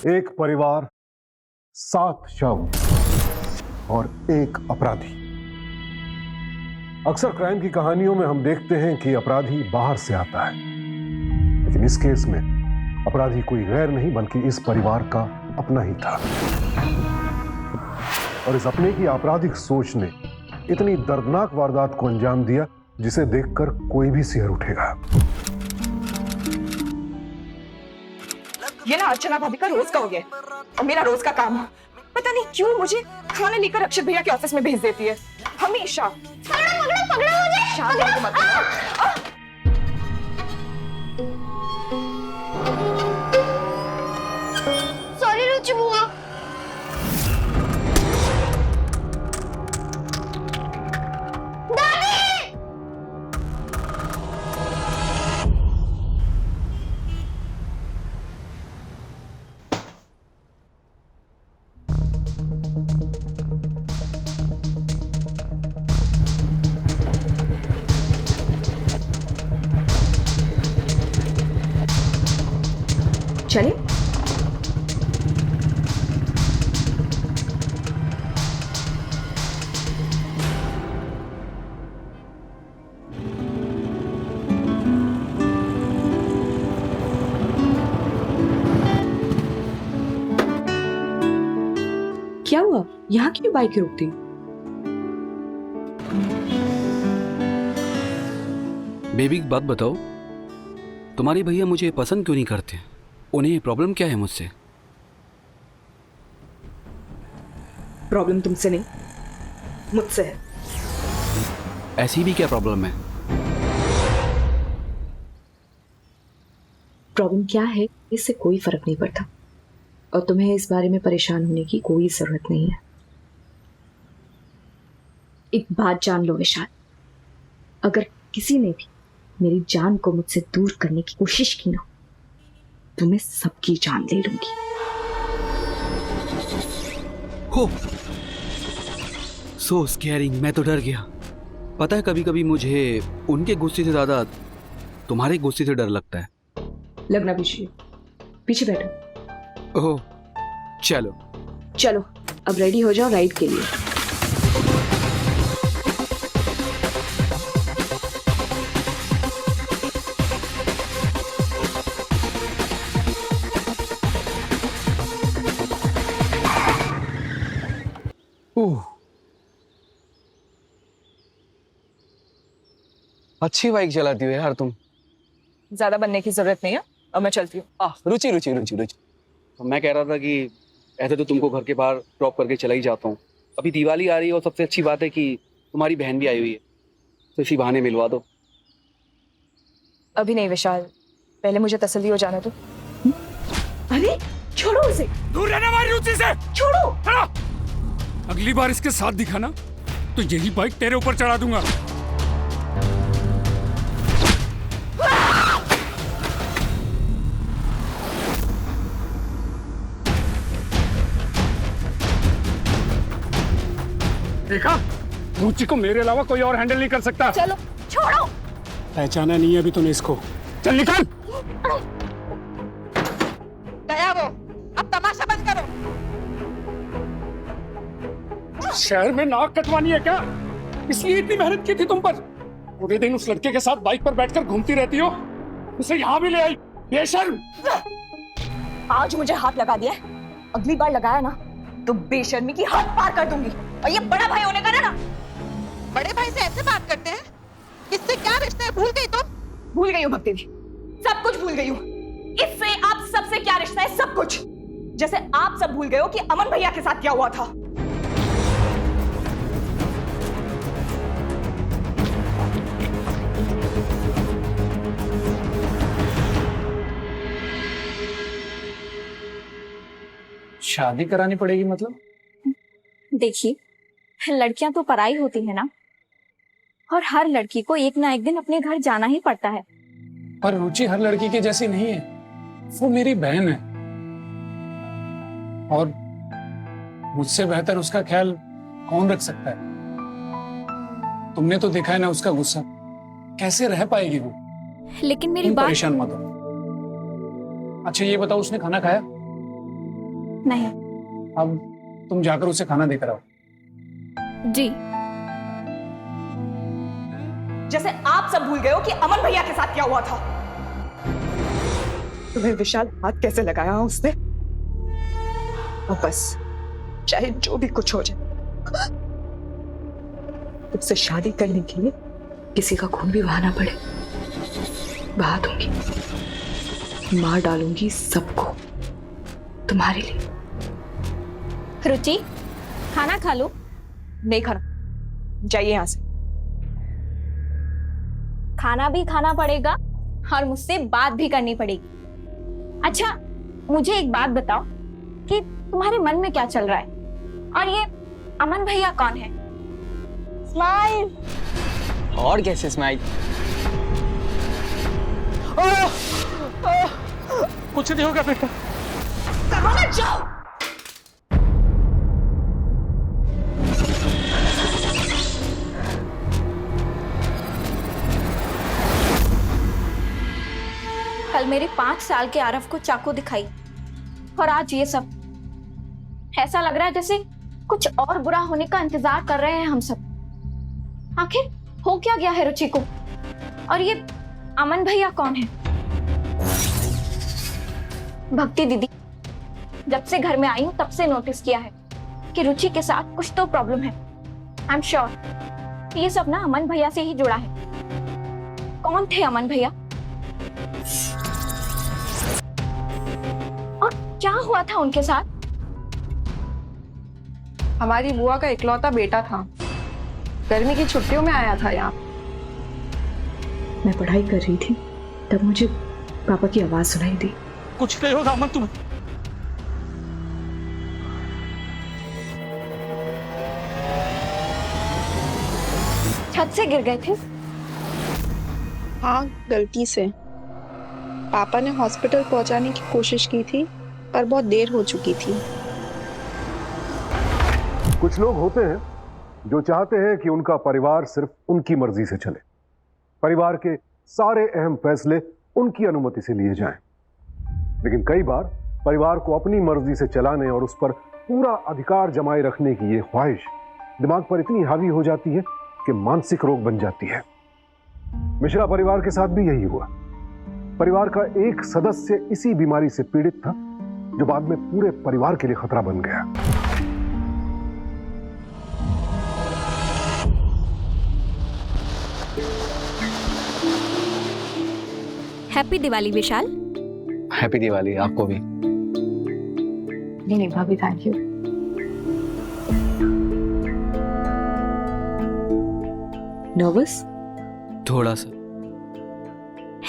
एक परिवार, 7 शव और एक अपराधी। अक्सर क्राइम की कहानियों में हम देखते हैं कि अपराधी बाहर से आता है, लेकिन इस केस में अपराधी कोई गैर नहीं बल्कि इस परिवार का अपना ही था। और इस अपने की आपराधिक सोच ने इतनी दर्दनाक वारदात को अंजाम दिया जिसे देखकर कोई भी सिहर उठेगा। ये ना अर्चना भाभी का रोज का हो गया और मेरा रोज का काम है। पता नहीं क्यों मुझे खाना लेकर अक्षत भैया के ऑफिस में भेज देती है हमेशा। पकड़ो मुझे। सॉरी रुचि बुआ। चले क्या हुआ? यहाँ क्यों बाइक रोकती? बेबी एक बात बताओ, तुम्हारे भैया मुझे पसंद क्यों नहीं करते? उन्हें प्रॉब्लम क्या है मुझसे? प्रॉब्लम तुमसे नहीं मुझसे है। ऐसी भी क्या प्रॉब्लम है? प्रॉब्लम क्या है इससे कोई फर्क नहीं पड़ता और तुम्हें इस बारे में परेशान होने की कोई जरूरत नहीं है। एक बात जान लो विशाल, अगर किसी ने भी मेरी जान को मुझसे दूर करने की कोशिश की ना तो मैं सबकी जान ले लूंगी। हो सो स्कैरिंग, मैं तो डर गया। पता है कभी कभी मुझे उनके गुस्से से ज्यादा तुम्हारे गुस्से से डर लगता है। लगना पीछे पीछे बैठो। ओह चलो चलो अब रेडी हो जाओ राइड के लिए। अच्छी बाइक चलाती हो यार तुम। ज्यादा बनने की जरूरत नहीं है, अब मैं चलती हूँ। रुचि रुचि रुचि रुचि, तो मैं कह रहा था कि ऐसे तो तुमको घर के बाहर ड्रॉप करके चला ही जाता हूँ। अभी दिवाली आ रही है और सबसे अच्छी बात है कि तुम्हारी बहन भी आई हुई है, तो इसी बहाने मिलवा दो। अभी नहीं विशाल, पहले मुझे तसल्ली हो जाने दो। अरे छोड़ो उसे, दूर रहना हमारी रुचि से। छोड़ो। चलो, अगली बार इसके साथ दिखाना तो यही बाइक तेरे ऊपर चढ़ा दूंगा। देखा, रुचि को मेरे अलावा कोई और हैंडल नहीं कर सकता। चलो छोड़ो। पहचाना नहीं है अभी तूने इसको। चल निकल। गया वो, अब तमाशा बंद करो। शहर में नाक कटवानी है क्या? इसलिए इतनी मेहनत की थी तुम पर। पूरे दिन उस लड़के के साथ बाइक पर बैठकर घूमती रहती हो, उसे यहाँ भी ले आई बेशर्म। आज मुझे हाथ लगा दिया, अगली बार लगाया ना तो बेशर्मी की हद पार कर दूंगी। और ये बड़ा भाई होने का ना, बड़े भाई से ऐसे बात करते हैं? इससे क्या रिश्ता है? भूल गई तुम? भूल गई हूँ भक्ति दी, सब कुछ भूल गई हूँ। इससे आप सबसे क्या रिश्ता है, सब कुछ। जैसे आप सब भूल गए हो कि अमन भैया के साथ क्या हुआ था। शादी करानी पड़ेगी मतलब? देखिए, लड़कियां तो पराई होती है ना, और हर लड़की को एक ना एक दिन अपने घर जाना ही पड़ता है। पर रुचि हर लड़की की जैसी नहीं है, वो मेरी बहन है और मुझसे बेहतर उसका ख्याल कौन रख सकता है? तुमने तो देखा है ना उसका गुस्सा, कैसे रह पाएगी वो? लेकिन मेरी तुम बात। परेशान मत हो। अच्छा ये बताओ, उसने खाना खाया? नहीं। अब तुम जाकर उसे खाना देकर आओ। जी। जैसे आप सब भूल गए हो कि अमन भैया के साथ क्या हुआ था। तुम्हें विशाल हाथ कैसे लगाया उसने, और बस चाहे जो भी कुछ हो जाए, तुमसे शादी करने के लिए किसी का खून भी बहाना पड़े बहा दूंगी, मार डालूंगी सबको तुम्हारे लिए। रुचि, खाना खा लो। नहीं खाना, जाइए यहां से। खाना भी खाना पड़ेगा और मुझसे बात भी करनी पड़ेगी। अच्छा, मुझे एक बात बताओ कि तुम्हारे मन में क्या चल रहा है, और ये अमन भैया कौन है? स्माइल। और कैसे स्माइल? कुछ नहीं होगा बेटा। जाओ। कल मेरे 5 साल के आरव को चाकू दिखाई, और आज ये सब। ऐसा लग रहा है जैसे कुछ और बुरा होने का इंतजार कर रहे हैं हम सब। आखिर हो क्या गया है रुचि को? और ये अमन भैया कौन है? भक्ति दीदी, जब से घर में आई हूं तब से नोटिस किया है कि रुचि के साथ कुछ तो प्रॉब्लम है। आई एम श्योर ये सब ना अमन भैया से ही जुड़ा है। कौन थे अमन भैया, और क्या हुआ था उनके साथ? हमारी बुआ का इकलौता बेटा था, गर्मी की छुट्टियों में आया था यहाँ। मैं पढ़ाई कर रही थी, तब मुझे पापा की आवाज सुनाई दी। कुछ नहीं होगा अमन तुम्हें। छत से गिर गए थे? हाँ, गलती से। पापा ने हॉस्पिटल पहुंचाने की कोशिश की थी, पर बहुत देर हो चुकी थी। कुछ लोग होते हैं जो चाहते हैं कि उनका परिवार सिर्फ उनकी मर्जी से चले, परिवार के सारे अहम फैसले उनकी अनुमति से लिए जाएं। लेकिन कई बार परिवार को अपनी मर्जी से चलाने और उस पर पूरा अधिकार जमाए रखने की ये ख्वाहिश दिमाग पर इतनी हावी हो जाती है कि मानसिक रोग बन जाती है। मिश्रा परिवार के साथ भी यही हुआ। परिवार का एक सदस्य इसी बीमारी से पीड़ित था, जो बाद में पूरे परिवार के लिए खतरा बन गया। हैप्पी दिवाली विशाल। हैप्पी दिवाली आपको भी। नहीं भाभी, थैंक यू। नर्वस? थोड़ा सा।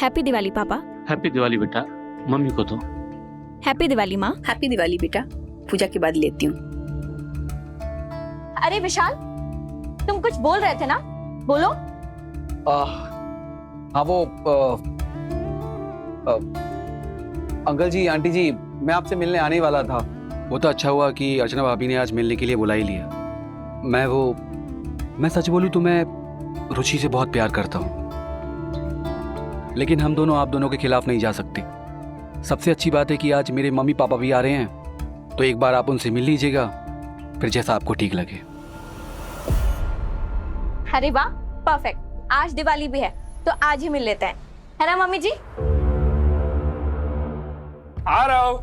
हैप्पी दिवाली पापा। हैप्पी दिवाली बेटा, मम्मी को तो। हैप्पी दिवाली माँ। हैप्पी दिवाली बेटा, पूजा के बाद लेती हूँ। अरे विशाल, तुम कुछ बोल रहे थे ना, बोलो। हाँ वो अंकल जी, आंटी जी, मैं आपसे मिलने आने ही वाला था। वो तो अच्छा हुआ कि अर्चना भाभी ने आज मिलने के लिए बुला ही लिया। मैं सच बोलूं तो मैं रुचि से बहुत प्यार करता हूँ, लेकिन हम दोनों आप दोनों के खिलाफ नहीं जा सकते। सबसे अच्छी बात है कि आज मेरे मम्मी पापा भी आ रहे हैं, तो एक बार आप उनसे मिल लीजिएगा, फिर जैसा आपको ठीक लगे। अरे वाह, परफेक्ट। आज दिवाली भी है तो आज ही मिल लेते हैं, है ना मम्मी जी? आ रहा हूं।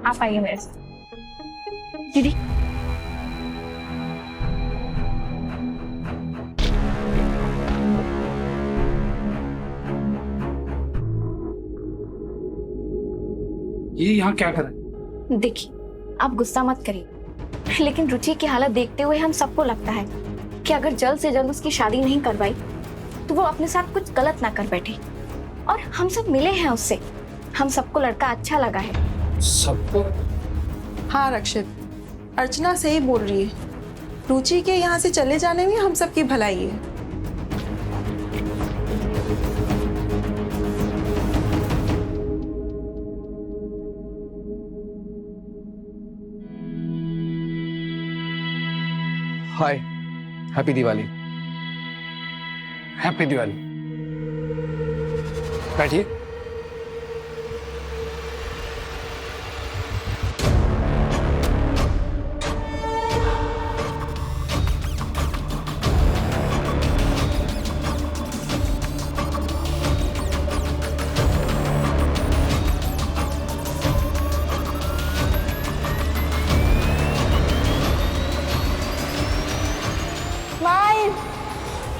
आप आइए मेरे साथ। दीदी, ये यहाँ क्या कर रहे? देखिए, आप गुस्सा मत करिए, लेकिन रुचि की हालत देखते हुए हम सबको लगता है कि अगर जल्द से जल्द उसकी शादी नहीं करवाई तो वो अपने साथ कुछ गलत ना कर बैठे। और हम सब मिले हैं उससे, हम सबको लड़का अच्छा लगा है। सबको? हाँ रक्षित, अर्चना सही बोल रही है। रुचि के यहाँ से चले जाने में हम सबकी भलाई है। हाय, हैप्पी दिवाली। हैप्पी दिवाली। बैठिए।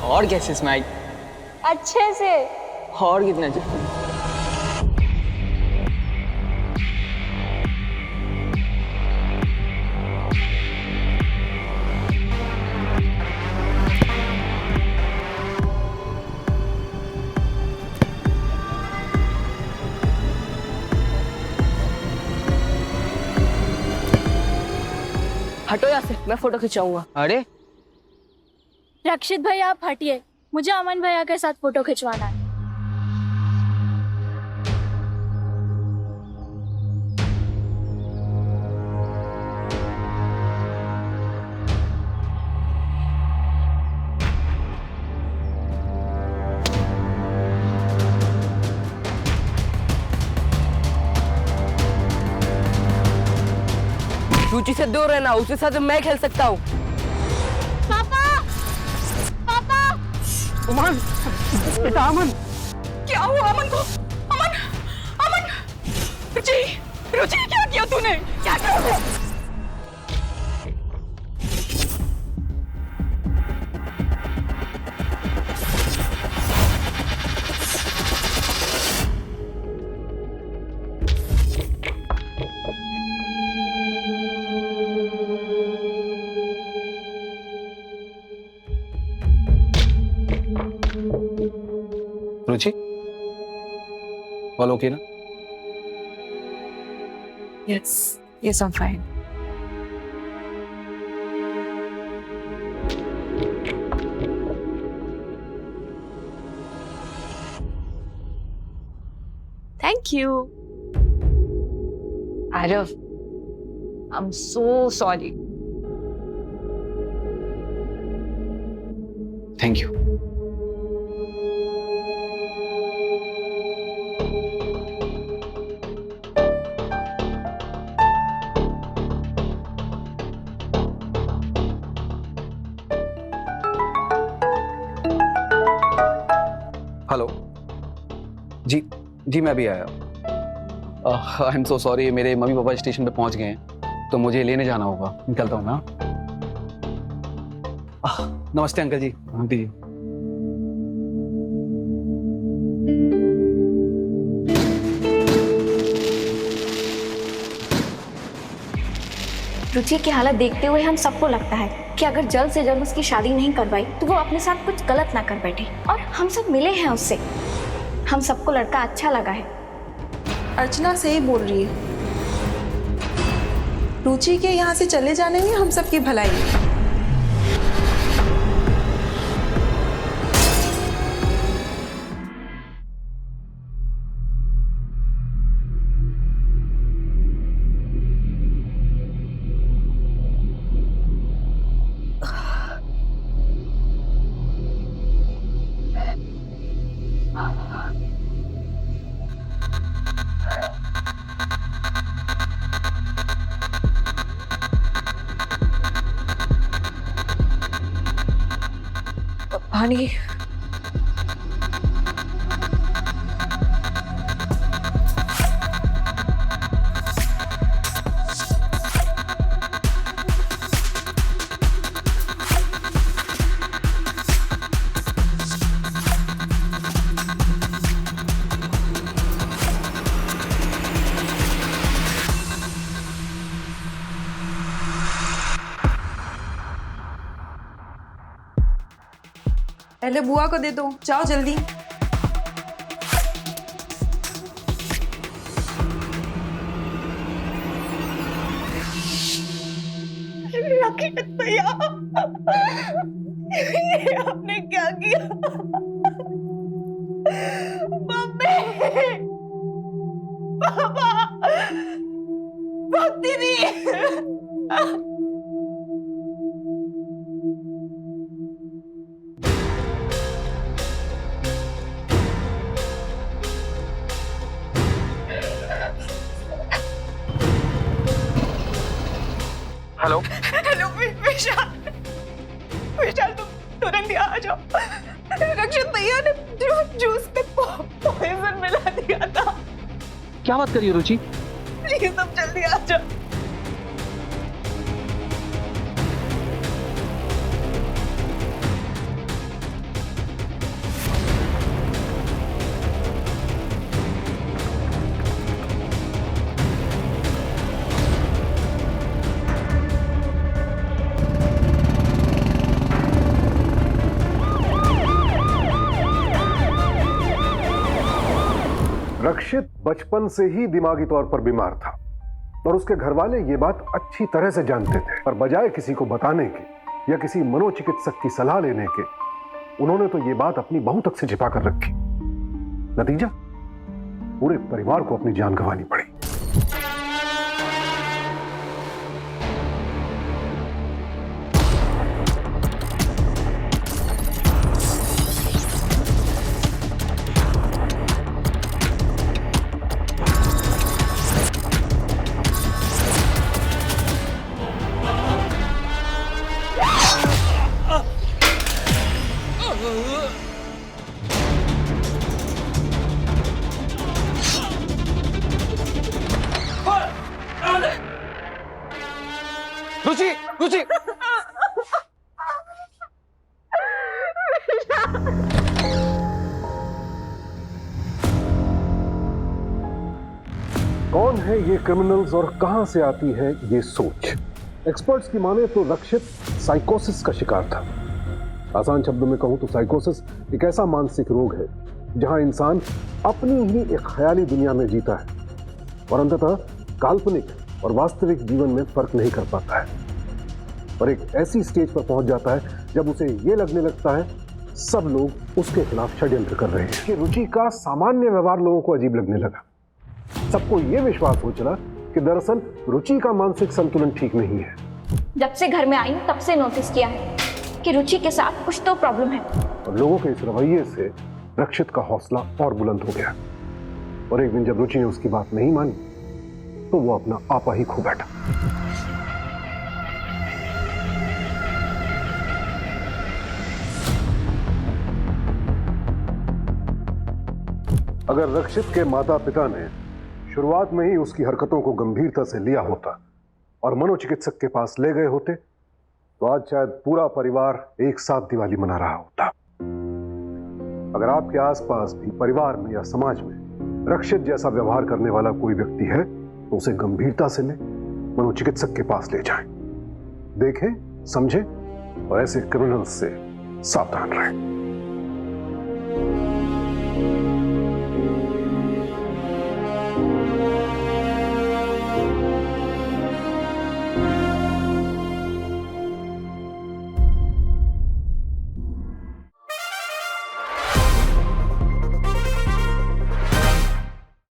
और कैसे स्माइल? अच्छे से। और कितना चाहिए? हटो यहाँ से, मैं फोटो खिंचाऊंगा। अरे रक्षित भैया आप हटिए, मुझे अमन भैया के साथ फोटो खिंचवाना है। रुचि से दूर रहना, उसके साथ मैं खेल सकता हूँ। अमन, बेटा अमन। क्या हुआ अमन को? अमन, अमन, रुचि, रुचि क्या किया तूने? क्या किया? रुचि, ऑल ओके ना? Yes, I'm fine. Thank you. Arav, I'm so sorry. Thank you. Hello जी, जी मैं अभी आया। आई एम सो सॉरी, मेरे मम्मी पापा स्टेशन पे पहुंच गए हैं तो मुझे लेने जाना होगा। निकलता हूँ ना। नमस्ते अंकल जी, आंटी जी। रुचि की हालत देखते हुए हम सबको लगता है कि अगर जल्द से जल्द उसकी शादी नहीं करवाई तो वो अपने साथ कुछ गलत ना कर बैठे। और हम सब मिले हैं उससे, हम सबको लड़का अच्छा लगा है। अर्चना सही बोल रही है, रुचि के यहाँ से चले जाने में हम सबकी भलाई है। पानी। पहले बुआ को दे दो, जाओ जल्दी। रखिए भैया, ये आपने क्या किया? मम्मी, पापा, भक्ति दी। हेलो हेलो विशाल, विशाल तुम तुरंत यहाँ आ जाओ। रक्षित भैया ने जूस पे पॉइजन मिला दिया था। क्या बात कर रही हो रुचि? प्लीज तुम जल्दी आ जाओ। रक्षित बचपन से ही दिमागी तौर पर बीमार था और उसके घर वाले ये बात अच्छी तरह से जानते थे, पर बजाय किसी को बताने के या किसी मनोचिकित्सक की सलाह लेने के, उन्होंने तो ये बात अपनी बहू तक से छिपा कर रखी। नतीजा, पूरे परिवार को अपनी जान गंवानी पड़ी। रुचि, रुचि! कौन है ये क्रिमिनल्स और कहां से आती है ये सोच? एक्सपर्ट्स की माने तो रक्षित साइकोसिस का शिकार था। आसान शब्दों में कहूं तो साइकोसिस एक ऐसा मानसिक रोग है जहां इंसान अपनी ही एक ख्याली दुनिया में जीता है और अंततः काल्पनिक और वास्तविक जीवन में फर्क नहीं कर पाता है, और एक ऐसी स्टेज पर पहुंच जाता है जब उसे यह लगने लगता है सब लोग उसके खिलाफ षड्यंत्र कर रहे हैं। कि रुचि का सामान्य व्यवहार लोगों को अजीब लगने लगा। सबको यह विश्वास हो चला कि दरअसल रुचि का मानसिक संतुलन ठीक नहीं है। जब से घर में आई हूँ तब से नोटिस किया है कि रुचि के साथ कुछ तो प्रॉब्लम है। और लोगों के इस रवैये से रक्षित का हौसला और बुलंद हो गया, और एक दिन जब रुचि ने उसकी बात नहीं मानी तो वो अपना आपा ही खो बैठा। अगर रक्षित के माता पिता ने शुरुआत में ही उसकी हरकतों को गंभीरता से लिया होता और मनोचिकित्सक के पास ले गए होते तो आज शायद पूरा परिवार एक साथ दिवाली मना रहा होता। अगर आपके आसपास भी परिवार में या समाज में रक्षित जैसा व्यवहार करने वाला कोई व्यक्ति है तो उसे गंभीरता से ले मनोचिकित्सक के पास ले जाएं, देखें, समझें और ऐसे क्रिमिनल्स से सावधान रहें।